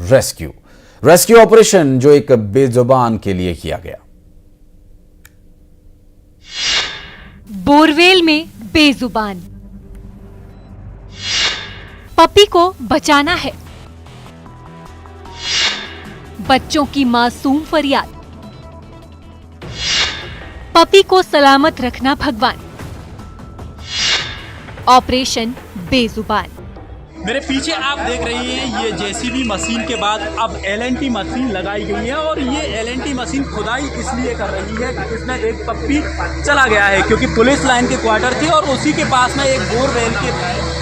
Rescue operation जो एक बेजुबान के लिए किया गया। बोरवेल में बेजुबान पपी को बचाना है। बच्चों की मासूम फरियाद, पपी को सलामत रखना भगवान। ऑपरेशन बेजुबान। मेरे पीछे आप देख रही हैं ये जेसीबी मशीन के बाद अब एलएनटी मशीन लगाई गई है और ये एलएनटी मशीन खुदाई इसलिए कर रही है कि इसमें एक पप्पी चला गया है क्योंकि पुलिस लाइन के क्वार्टर थे और उसी के पास में एक बोरवेल के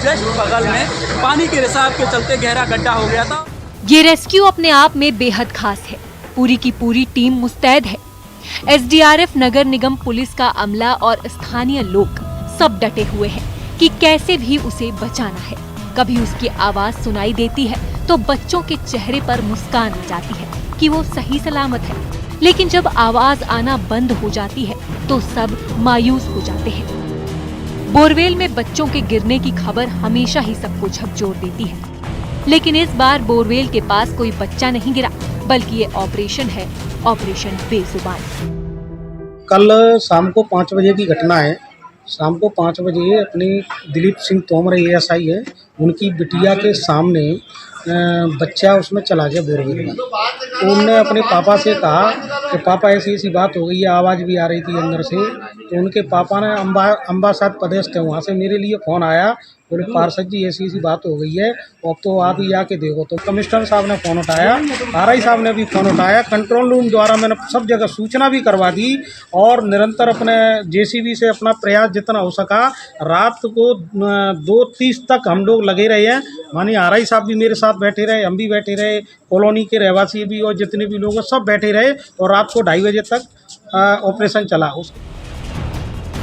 जस्ट बगल में पानी के रिसाव के चलते गहरा गड्ढा हो गया था। ये रेस्क्यू अपने आप में बेहद खास है। पूरी की पूरी टीम मुस्तैद है। एसडीआरएफ, नगर निगम पुलिस का अमला और स्थानीय लोग सब डटे हुए हैं कि कैसे भी उसे बचाना है। कभी उसकी आवाज सुनाई देती है तो बच्चों के चेहरे पर मुस्कान आ जाती है कि वो सही सलामत है, लेकिन जब आवाज आना बंद हो जाती है तो सब मायूस हो जाते हैं। बोरवेल में बच्चों के गिरने की खबर हमेशा ही सबको झकझोर देती है, लेकिन इस बार बोरवेल के पास कोई बच्चा नहीं गिरा, बल्कि ये ऑपरेशन है, ऑपरेशन बेजुबान। कल शाम को 5 बजे की घटना है। शाम को 5 बजे अपनी दिलीप सिंह तोमर एएसआई है, उनकी बिटिया के सामने बच्चा उसमें चला गया बोरवेल में। तो उनने अपने पापा से कहा कि पापा ऐसी ऐसी बात हो गई है, आवाज़ भी आ रही थी अंदर से। तो उनके पापा ने अम्बासाद प्रदेश थे, वहाँ से मेरे लिए फ़ोन आया, बोले पार्षद जी ऐसी ऐसी बात हो गई है, अब तो आप ही आके देखो। तो कमिश्नर साहब ने फ़ोन उठाया, आरआई साहब ने भी फ़ोन उठाया। कंट्रोल रूम द्वारा मैंने सब जगह सूचना भी करवा दी और निरंतर अपने जेसीबी से अपना प्रयास जितना हो सका। रात को 2:30 तक हम लोग लगे रहे हैं। माननीय आरआई साहब भी मेरे साथ बैठे रहे, हम भी बैठे रहे, कॉलोनी के रहवासी भी और जितने भी लोग हैं सब बैठे रहे और रात को 2:30 बजे तक ऑपरेशन चला।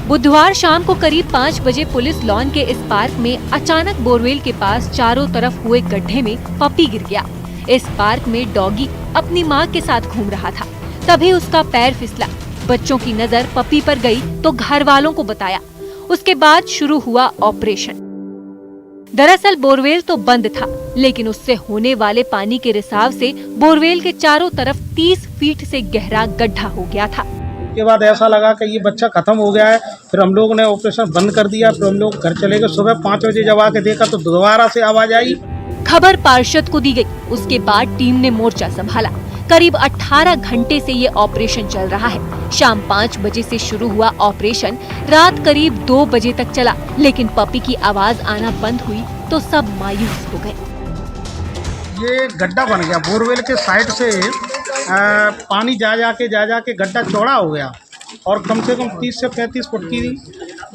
बुधवार शाम को करीब 5 बजे पुलिस लॉन के इस पार्क में अचानक बोरवेल के पास चारों तरफ हुए गड्ढे में पपी गिर गया। इस पार्क में डॉगी अपनी मां के साथ घूम रहा था, तभी उसका पैर फिसला। बच्चों की नजर पपी पर गई तो घर वालों को बताया। उसके बाद शुरू हुआ ऑपरेशन। दरअसल बोरवेल तो बंद था, लेकिन उससे होने वाले पानी के रिसाव से बोरवेल के चारों तरफ 30 फीट से गहरा गड्ढा हो गया था। के बाद ऐसा लगा कि ये बच्चा खत्म हो गया है। फिर हम लोगों ने ऑपरेशन बंद कर दिया। फिर हम लोग घर चले गए। सुबह 5 बजे जब आके देखा तो दोबारा से आवाज आई। खबर पार्षद को दी गई। उसके बाद टीम ने मोर्चा संभाला। करीब 18 घंटे से ये ऑपरेशन चल रहा है। शाम 5 बजे से शुरू हुआ ऑपरेशन रात करीब 2 बजे तक चला, लेकिन पपी की आवाज आना बंद हुई तो सब मायूस हो गए। ये गड्ढा बन गया बोरवेल के साइड से। पानी जा के गड्ढा चौड़ा हो गया और कम से कम 30 से 35 फुट की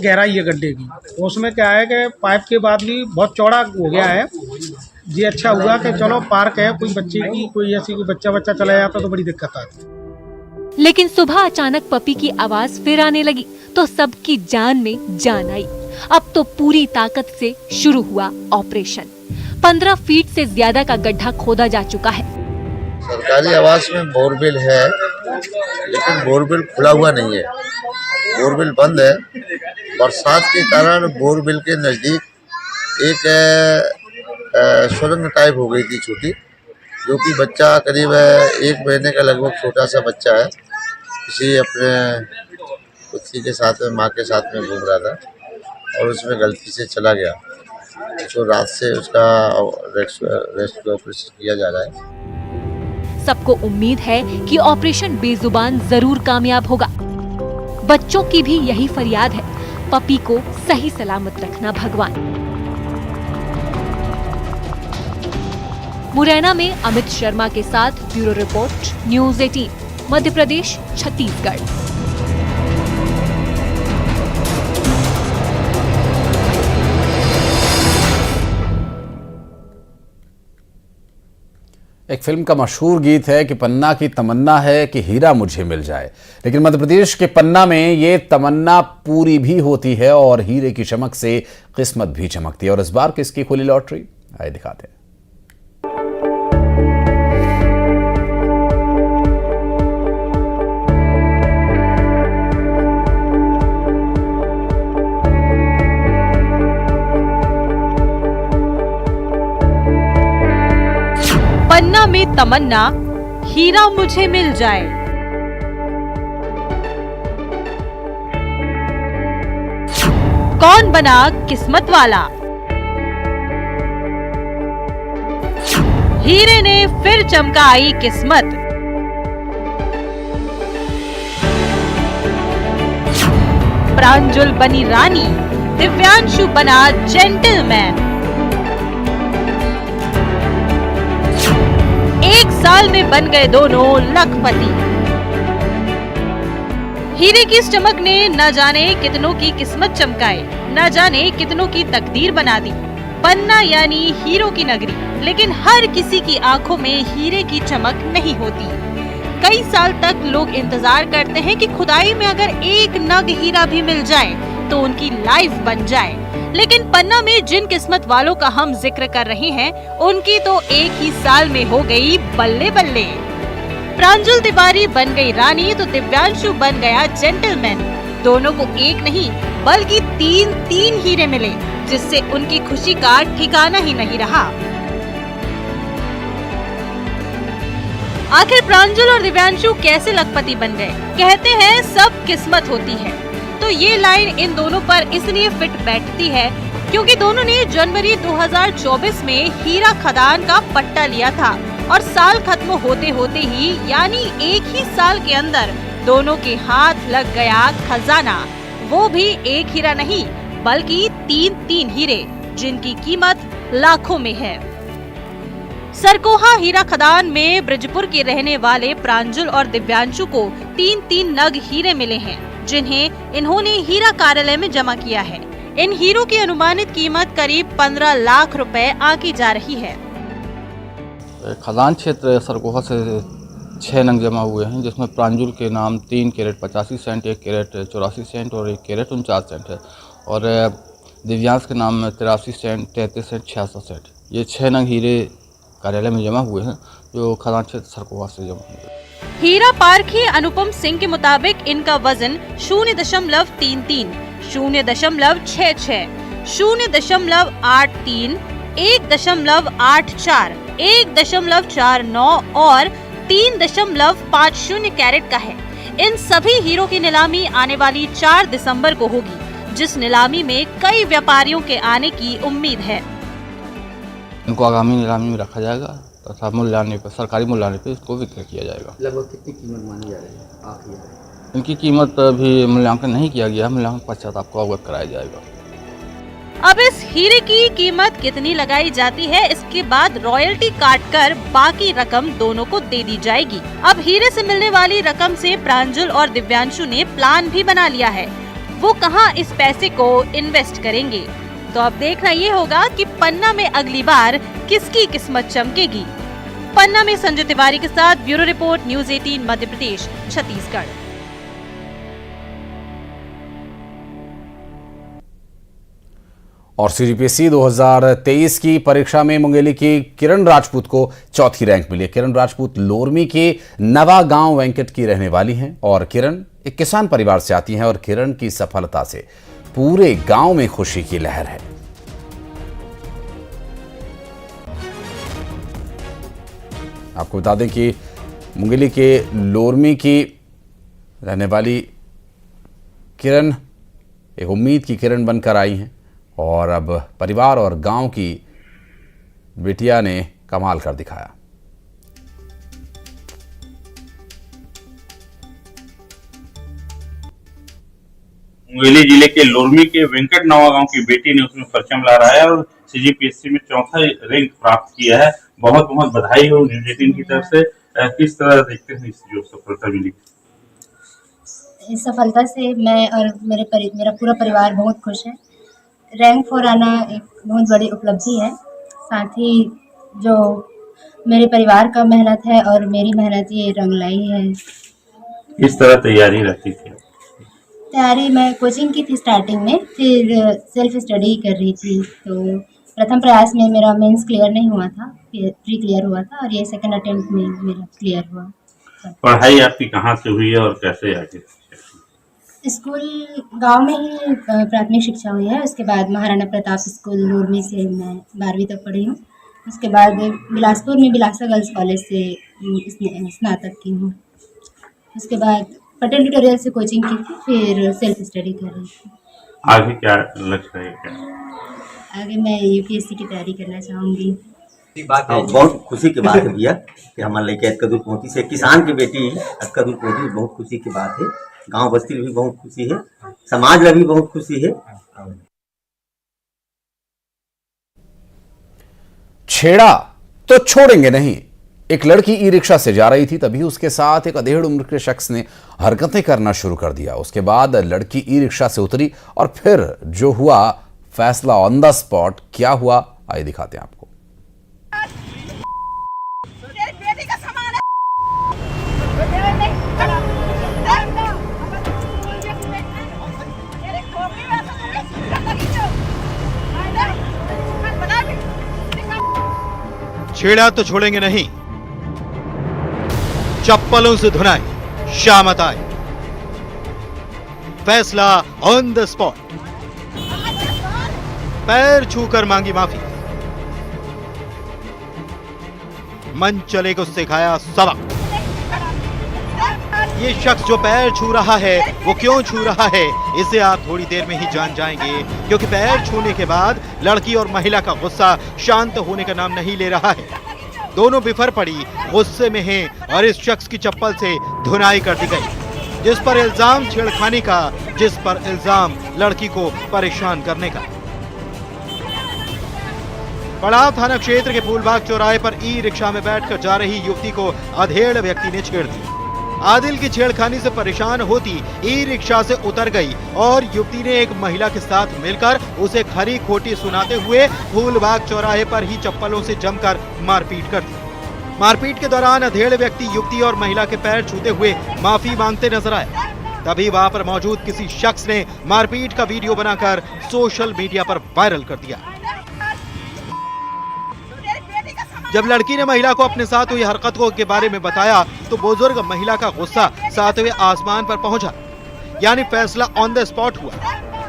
गहराई है गड्ढे की। उसमें क्या है कि पाइप के बाद भी बहुत चौड़ा हो गया है। ये अच्छा हुआ कि चलो पार्क है, कोई बच्चे की कोई ऐसी कोई बच्चा चला जाता तो बड़ी दिक्कत आती। लेकिन सुबह अचानक पपी की आवाज फिर आने लगी तो सबकी जान में जान आई। अब तो पूरी ताकत से शुरू हुआ ऑपरेशन। 15 फीट से ज्यादा का गड्ढा खोदा जा चुका है। सरकारी आवास में बोरवेल है, लेकिन बोरवेल खुला हुआ नहीं है, बोरवेल बंद है। बरसात के कारण बोरवेल के नज़दीक एक सुरंग टाइप हो गई थी छोटी, जो कि बच्चा करीब 1 महीने का लगभग छोटा सा बच्चा है, किसी अपने कुत्ती के साथ में माँ के साथ में घूम रहा था और उसमें गलती से चला गया। तो रात से उसका रेस्क्यू ऑपरेशन किया जा रहा है। सबको उम्मीद है कि ऑपरेशन बेजुबान जरूर कामयाब होगा। बच्चों की भी यही फरियाद है, पपी को सही सलामत रखना भगवान। मुरैना में अमित शर्मा के साथ bureau report, news 18, Madhya Pradesh, Chhattisgarh. एक फिल्म का मशहूर गीत है कि पन्ना की तमन्ना है कि हीरा मुझे मिल जाए, लेकिन मध्य प्रदेश के पन्ना में ये तमन्ना पूरी भी होती है और हीरे की चमक से किस्मत भी चमकती है। और इस बार किसकी खुली लॉटरी, आइए दिखाते हैं। पन्ना में तमन्ना, हीरा मुझे मिल जाए। कौन बना किस्मत वाला? हीरे ने फिर चमकाई किस्मत। प्रांजुल बनी रानी, दिव्यांशु बना जेंटलमैन। एक साल में बन गए दोनों लखपति। हीरे की इस चमक ने न जाने कितनों की किस्मत चमकाए, न जाने कितनों की तकदीर बना दी। पन्ना यानी हीरो की नगरी, लेकिन हर किसी की आंखों में हीरे की चमक नहीं होती। कई साल तक लोग इंतजार करते हैं कि खुदाई में अगर एक नग हीरा भी मिल जाए तो उनकी लाइफ बन जाए, लेकिन पन्ना में जिन किस्मत वालों का हम जिक्र कर रहे हैं उनकी तो एक ही साल में हो गई बल्ले बल्ले। प्रांजुल तिवारी बन गई रानी तो दिव्यांशु बन गया जेंटलमैन। दोनों को एक नहीं बल्कि तीन हीरे मिले, जिससे उनकी खुशी का ठिकाना ही नहीं रहा। आखिर प्रांजुल और दिव्यांशु कैसे लखपति बन गए? कहते हैं सब किस्मत होती है, तो ये लाइन इन दोनों पर इसलिए फिट बैठती है क्योंकि दोनों ने जनवरी 2024 में हीरा खदान का पट्टा लिया था और साल खत्म होते होते ही यानी एक ही साल के अंदर दोनों के हाथ लग गया खजाना। वो भी एक हीरा नहीं बल्कि तीन हीरे, जिनकी कीमत लाखों में है। सरकोहा हीरा खदान में ब्रिजपुर के रहने वाले प्रांजुल और दिव्यांशु को तीन नग हीरे मिले हैं, जिन्हें इन्होंने हीरा कार्यालय में जमा किया है। इन हीरों की अनुमानित कीमत करीब 15 लाख रुपए आंकी जा रही है। खदान क्षेत्र सरकोहा से 6 नग जमा हुए हैं, जिसमें प्रांजुल के नाम 3 कैरेट 85 सेंट, 1 कैरेट 84 सेंट और 1 कैरेट 49 सेंट है, और दिव्यांश के नाम में 83 सेंट, 33 सेंट, 66 सेंट। ये 6 नग हीरे कार्यालय में जमा हुए हैं, जो खदान क्षेत्र सरकोहा से जमा हुए। हीरा पारखी अनुपम सिंह के मुताबिक इनका वजन 0.33, 0.66, 0.83, 1.84, 1.49 और 3.50 कैरेट का है। इन सभी हीरो की नीलामी आने वाली 4 दिसंबर को होगी, जिस नीलामी में कई व्यापारियों के आने की उम्मीद है। इनको आगामी नीलामी में रखा जाएगा तथा मूल्यांकन पर, सरकारी मूल्यांकन पर इसको विक्रय किया जाएगा। लगभग कितनी कीमत मानी जा रही है आखिर? इनकी कीमत अभी मूल्यांकन नहीं किया गया, मूल्यांकन पश्चात आपको अवगत कराया जाएगा। अब इस हीरे की कीमत कितनी लगाई जाती है, इसके बाद रॉयल्टी काटकर बाकी रकम दोनों को दे दी जाएगी। अब हीरे से मिलने वाली रकम से प्रांजुल और दिव्यांशु ने प्लान भी बना लिया है, वो कहां इस पैसे को इन्वेस्ट करेंगे। तो अब देखना ये होगा कि पन्ना में अगली बार किसकी किस्मत चमकेगी। पन्ना में संजय तिवारी के साथ bureau report, news 18 Madhya Pradesh, Chhattisgarh. और सीजीपीएससी 2023 की परीक्षा में मुंगेली की किरण राजपूत को 4थी रैंक मिली है। किरण राजपूत लोरमी के नवा गांव वेंकट की रहने वाली हैं और किरण एक किसान परिवार से आती हैं और किरण की सफलता से पूरे गांव में खुशी की लहर है। आपको बता दें कि मुंगेली के लोरमी की रहने वाली किरण एक उम्मीद की किरण बनकर आई हैं और अब परिवार और गांव की बिटिया ने कमाल कर दिखाया। मुंगेली जिले के लोरमी के वेंकट नवा गांव की बेटी ने उसमें परचम लहराया और सीजीपीएससी में 4था रैंक प्राप्त किया है। बहुत बहुत बधाई हो न्यूज़ 18 की तरफ से। किस तरह देखते हैं इस जो सफलता मिली? इस सफलता से मैं और मेरा पूरा परिवार बहुत खुश है। रैंक 4 आना एक बहुत बड़ी उपलब्धि है। साथ ही जो मेरे परिवार का मेहनत है और मेरी मेहनत ये रंग लाई है। किस तरह तैयारी रहती थी? तैयारी मैं कोचिंग की थी स्टार्टिंग में, फिर सेल्फ स्टडी कर रही थी। तो प्रथम प्रयास में मेरा मेंस क्लियर नहीं हुआ था, प्री क्लियर हुआ था और ये सेकंड अटेम्प्ट में मेरा क्लियर हुआ। पढ़ाई आपकी कहाँ से हुई है और कैसे आगे? स्कूल गांव में ही प्राथमिक शिक्षा हुई है। उसके बाद महाराणा प्रताप स्कूल लोरमी से मैं 12वीं तक पढ़ी हूँ। उसके बाद बिलासपुर में बिलासा गर्ल्स कॉलेज से स्नातक की हूँ। उसके बाद पटेल ट्यूटोरियल से कोचिंग की थी, फिर सेल्फ स्टडी कर रही थी। आगे क्या लक्ष्य है क्या? आगे मैं यूपीएससी की तैयारी करना चाहूँगी। बहुत खुशी की बात है भैया कि हमारे लड़के अतकदुर पहुंची से किसान की बेटी अतकदुर पहुंची, बहुत खुशी की बात है। गांव बस्ती में भी बहुत खुशी है, समाज में भी बहुत खुशी है। छेड़ा तो छोड़ेंगे नहीं। एक लड़की ई रिक्शा से जा रही थी, तभी उसके साथ एक अधेड़ उम्र के शख्स ने हरकतें करना शुरू कर दिया। उसके बाद लड़की ई रिक्शा से उतरी और फिर जो हुआ, फैसला ऑन द स्पॉट। क्या हुआ, आइए दिखाते हैं आपको। छेड़ा तो छोड़ेंगे नहीं, चप्पलों से धुनाई शामत आए, फैसला ऑन द स्पॉट। पैर छूकर मांगी माफी, मन चले को सिखाया सबक। ये शख्स जो पैर छू रहा है वो क्यों छू रहा है, इसे आप थोड़ी देर में ही जान जाएंगे, क्योंकि पैर छूने के बाद लड़की और महिला का गुस्सा शांत होने का नाम नहीं ले रहा है। दोनों बिफर पड़ी, गुस्से में हैं और इस शख्स की चप्पल से धुनाई कर दी गई, जिस पर इल्जाम छेड़खानी का, जिस पर इल्जाम लड़की को परेशान करने का। पड़ाव थाना क्षेत्र के फूलबाग चौराहे पर ई रिक्शा में बैठकर जा रही युवती को अधेड़ व्यक्ति ने छेड़ दी। आदिल की छेड़खानी से परेशान होती ई रिक्शा से उतर गई और युवती ने एक महिला के साथ मिलकर उसे खरी खोटी सुनाते हुए फूलबाग चौराहे पर ही चप्पलों से जमकर मारपीट कर दी। मारपीट के दौरान अधेड़ व्यक्ति युवती और महिला के पैर छूते हुए माफी मांगते नजर आए। तभी वहां पर मौजूद किसी शख्स ने मारपीट का वीडियो बनाकर सोशल मीडिया पर वायरल कर दिया। जब लड़की ने महिला को अपने साथ हुई हरकतों के बारे में बताया तो बुजुर्ग महिला का गुस्सा सातवें आसमान पर पहुंचा, यानी फैसला ऑन द स्पॉट हुआ।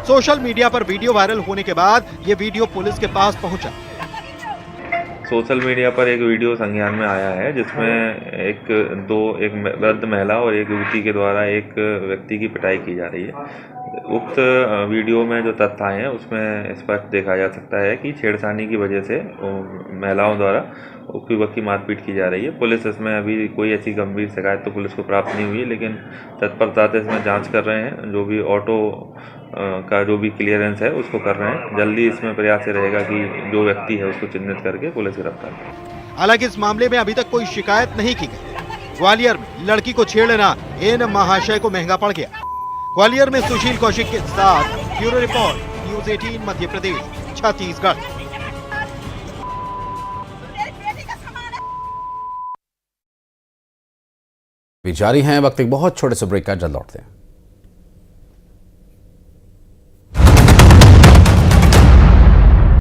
सोशल मीडिया पर वीडियो वायरल होने के बाद ये वीडियो पुलिस के पास पहुंचा। सोशल मीडिया पर एक वीडियो संज्ञान में आया है जिसमें एक वृद्ध महिला और एक युवती के द्वारा एक व्यक्ति की पिटाई की जा रही है। उक्त वीडियो में जो तथ्य आए हैं उसमें स्पष्ट देखा जा सकता है कि छेड़छानी की वजह से महिलाओं द्वारा उक्त युवक की मारपीट की जा रही है। पुलिस इसमें अभी कोई ऐसी गंभीर शिकायत तो पुलिस को प्राप्त नहीं हुई है, लेकिन तत्परता से इसमें जांच कर रहे हैं। जो भी ऑटो का जो भी क्लियरेंस है उसको कर रहे हैं। जल्दी इसमें प्रयास रहेगा कि जो व्यक्ति है उसको चिन्हित करके पुलिस गिरफ्तार करे। हालांकि इस मामले में अभी तक कोई शिकायत नहीं की गई। ग्वालियर में लड़की को छेड़ना इन महाशय को महंगा पड़ गया। ग्वालियर में सुशील कौशिक के साथ bureau report, news 18 Madhya Pradesh, Chhattisgarh. जारी हैं, वक्त एक बहुत छोटे से ब्रेक का, जल्द लौटते हैं।